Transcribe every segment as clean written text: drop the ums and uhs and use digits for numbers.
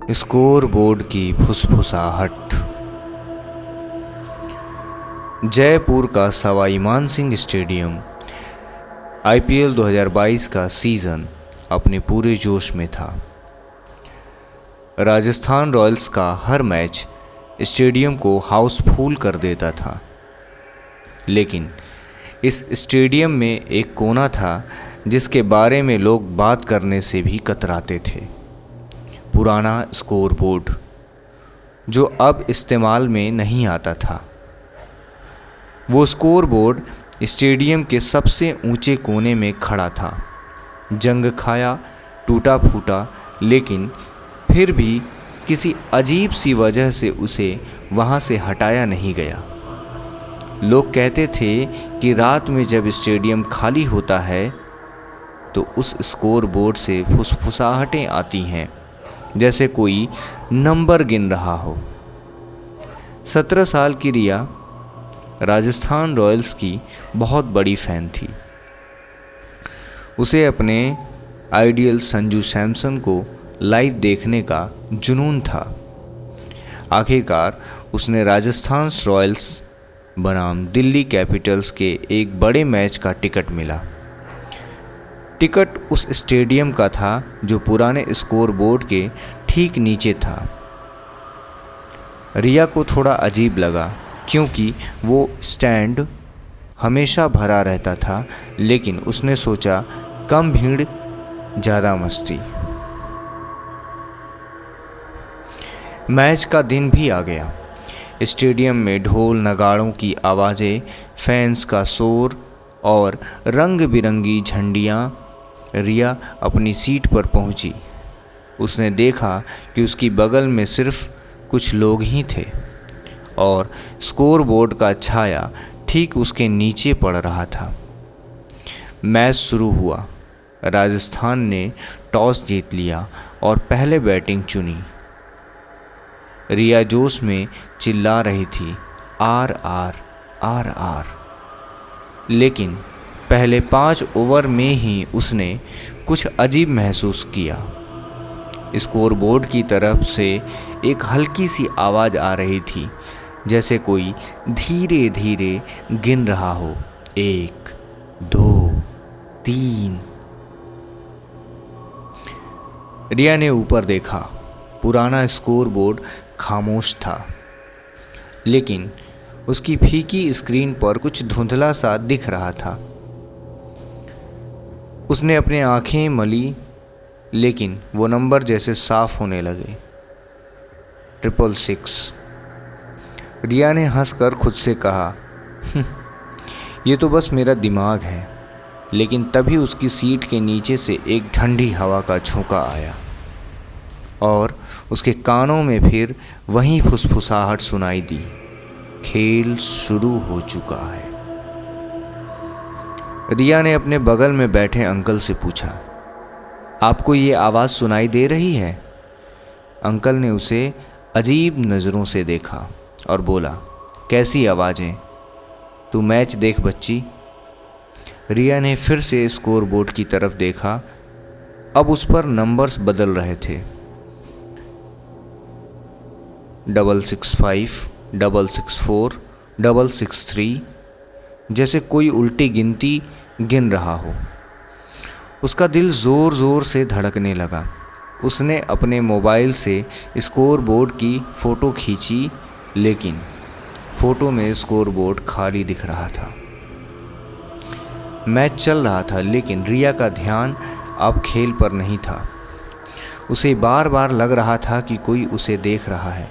Scoreboard की फुसफुसाहट। जयपुर का Sawai Mansingh stadium IPL 2022 का सीज़न अपने पूरे जोश में था। राजस्थान रॉयल्स का हर मैच स्टेडियम को हाउसफुल कर देता था, लेकिन इस स्टेडियम में एक कोना था जिसके बारे में लोग बात करने से भी कतराते थे। पुराना स्कोरबोर्ड जो अब इस्तेमाल में नहीं आता था। वो स्कोरबोर्ड स्टेडियम के सबसे ऊंचे कोने में खड़ा था, जंग खाया, टूटा फूटा, लेकिन फिर भी किसी अजीब सी वजह से उसे वहाँ से हटाया नहीं गया। लोग कहते थे कि रात में जब स्टेडियम खाली होता है तो उस स्कोरबोर्ड से फुसफुसाहटें आती हैं, जैसे कोई नंबर गिन रहा हो। 17 साल की रिया राजस्थान रॉयल्स की बहुत बड़ी फ़ैन थी। उसे अपने आइडियल संजू सैमसन को लाइव देखने का जुनून था। आखिरकार उसने राजस्थान रॉयल्स बनाम दिल्ली कैपिटल्स के एक बड़े मैच का टिकट मिला। टिकट उस स्टेडियम का था जो पुराने स्कोरबोर्ड के ठीक नीचे था। रिया को थोड़ा अजीब लगा क्योंकि वो स्टैंड हमेशा भरा रहता था, लेकिन उसने सोचा कम भीड़ ज़्यादा मस्ती। मैच का दिन भी आ गया। स्टेडियम में ढोल नगाड़ों की आवाज़ें, फैंस का शोर और रंग बिरंगी झंडियाँ। रिया अपनी सीट पर पहुंची। उसने देखा कि उसकी बगल में सिर्फ कुछ लोग ही थे और स्कोरबोर्ड का छाया ठीक उसके नीचे पड़ रहा था। मैच शुरू हुआ। राजस्थान ने टॉस जीत लिया और पहले बैटिंग चुनी। रिया जोश में चिल्ला रही थी, आर आर आर आर। लेकिन पहले 5 ओवर में ही उसने कुछ अजीब महसूस किया। स्कोरबोर्ड की तरफ से एक हल्की सी आवाज़ आ रही थी, जैसे कोई धीरे धीरे गिन रहा हो, 1 2 3। रिया ने ऊपर देखा। पुराना स्कोरबोर्ड खामोश था, लेकिन उसकी फीकी स्क्रीन पर कुछ धुंधला सा दिख रहा था। उसने अपनी आंखें मली, लेकिन वो नंबर जैसे साफ होने लगे। 666। रिया ने हंसकर खुद से कहा, ये तो बस मेरा दिमाग है। लेकिन तभी उसकी सीट के नीचे से एक ठंडी हवा का झोंका आया और उसके कानों में फिर वही फुसफुसाहट सुनाई दी, खेल शुरू हो चुका है। रिया ने अपने बगल में बैठे अंकल से पूछा, आपको ये आवाज़ सुनाई दे रही है? अंकल ने उसे अजीब नज़रों से देखा और बोला, कैसी आवाज़ें? तू मैच देख बच्ची। रिया ने फिर से स्कोरबोर्ड की तरफ देखा। अब उस पर नंबर्स बदल रहे थे, 665, 664, 663, जैसे कोई उल्टी गिनती गिन रहा हो। उसका दिल ज़ोर ज़ोर से धड़कने लगा। उसने अपने मोबाइल से स्कोरबोर्ड की फ़ोटो खींची, लेकिन फ़ोटो में स्कोरबोर्ड खाली दिख रहा था। मैच चल रहा था, लेकिन रिया का ध्यान अब खेल पर नहीं था। उसे बार बार लग रहा था कि कोई उसे देख रहा है।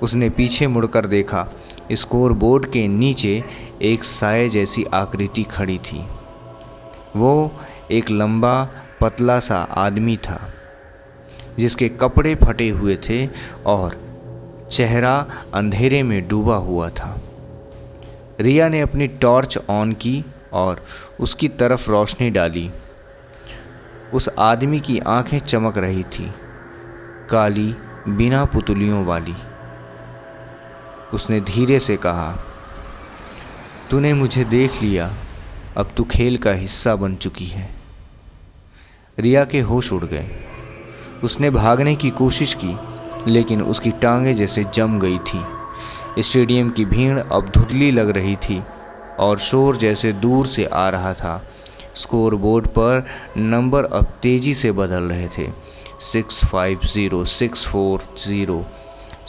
उसने पीछे मुड़कर देखा। स्कोरबोर्ड के नीचे एक साए जैसी आकृति खड़ी थी। वो एक लंबा पतला सा आदमी था, जिसके कपड़े फटे हुए थे और चेहरा अंधेरे में डूबा हुआ था। रिया ने अपनी टॉर्च ऑन की और उसकी तरफ रोशनी डाली। उस आदमी की आंखें चमक रही थी, काली, बिना पुतलियों वाली। उसने धीरे से कहा, तूने मुझे देख लिया, अब तू खेल का हिस्सा बन चुकी है। रिया के होश उड़ गए। उसने भागने की कोशिश की, लेकिन उसकी टांगें जैसे जम गई थी। स्टेडियम की भीड़ अब धुंधली लग रही थी और शोर जैसे दूर से आ रहा था। स्कोर बोर्ड पर नंबर अब तेज़ी से बदल रहे थे। 650, 640,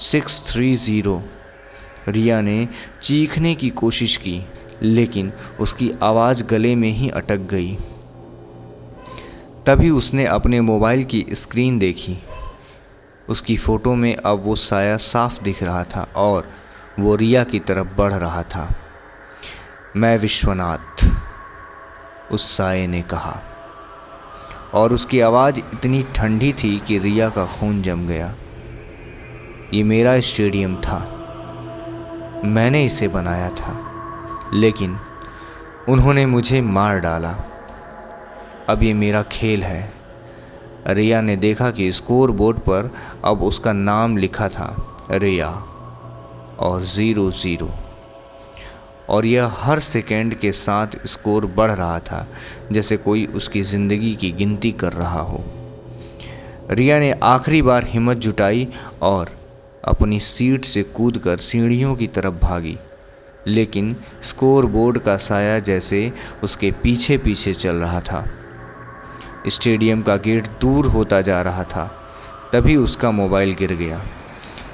630। रिया ने चीखने की कोशिश की, लेकिन उसकी आवाज़ गले में ही अटक गई। तभी उसने अपने मोबाइल की स्क्रीन देखी। उसकी फ़ोटो में अब वो साया साफ दिख रहा था और वो रिया की तरफ बढ़ रहा था। मैं विश्वनाथ, उस साये ने कहा, और उसकी आवाज़ इतनी ठंडी थी कि रिया का खून जम गया। ये मेरा स्टेडियम था, मैंने इसे बनाया था, लेकिन उन्होंने मुझे मार डाला। अब ये मेरा खेल है। रिया ने देखा कि स्कोर बोर्ड पर अब उसका नाम लिखा था, रिया और 00, और यह हर सेकंड के साथ स्कोर बढ़ रहा था, जैसे कोई उसकी ज़िंदगी की गिनती कर रहा हो। रिया ने आखिरी बार हिम्मत जुटाई और अपनी सीट से कूदकर सीढ़ियों की तरफ भागी, लेकिन स्कोर बोर्ड का साया जैसे उसके पीछे पीछे चल रहा था। स्टेडियम का गेट दूर होता जा रहा था। तभी उसका मोबाइल गिर गया।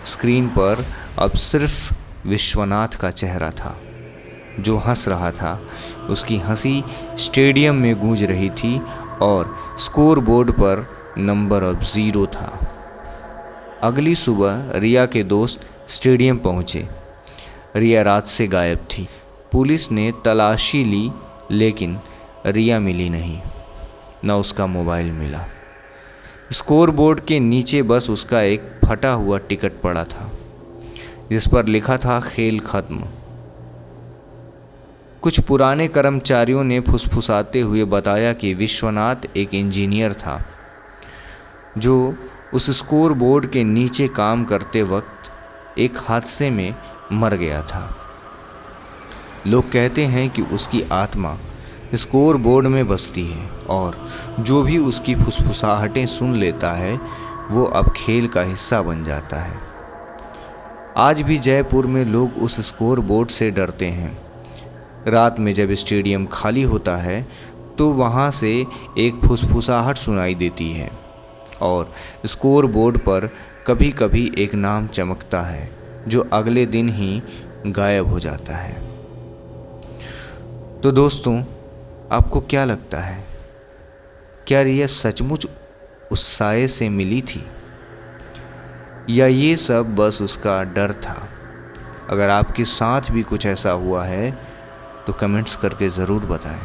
स्क्रीन पर अब सिर्फ विश्वनाथ का चेहरा था, जो हंस रहा था। उसकी हंसी स्टेडियम में गूंज रही थी और स्कोर बोर्ड पर नंबर अब 0 था। अगली सुबह रिया के दोस्त स्टेडियम पहुंचे। रिया रात से गायब थी। पुलिस ने तलाशी ली, लेकिन रिया मिली नहीं, न उसका मोबाइल मिला। स्कोर बोर्ड के नीचे बस उसका एक फटा हुआ टिकट पड़ा था, जिस पर लिखा था खेल खत्म। कुछ पुराने कर्मचारियों ने फुसफुसाते हुए बताया कि विश्वनाथ एक इंजीनियर था, जो उस स्कोर बोर्ड के नीचे काम करते वक्त एक हादसे में मर गया था। लोग कहते हैं कि उसकी आत्मा स्कोर बोर्ड में बसती है और जो भी उसकी फुसफुसाहटें सुन लेता है वो अब खेल का हिस्सा बन जाता है। आज भी जयपुर में लोग उस स्कोर बोर्ड से डरते हैं। रात में जब स्टेडियम खाली होता है तो वहाँ से एक फुसफुसाहट सुनाई देती है और स्कोर बोर्ड पर कभी कभी एक नाम चमकता है, जो अगले दिन ही गायब हो जाता है। तो दोस्तों, आपको क्या लगता है, क्या रिया सचमुच उस साये से मिली थी, या ये सब बस उसका डर था? अगर आपके साथ भी कुछ ऐसा हुआ है तो कमेंट्स करके ज़रूर बताएं।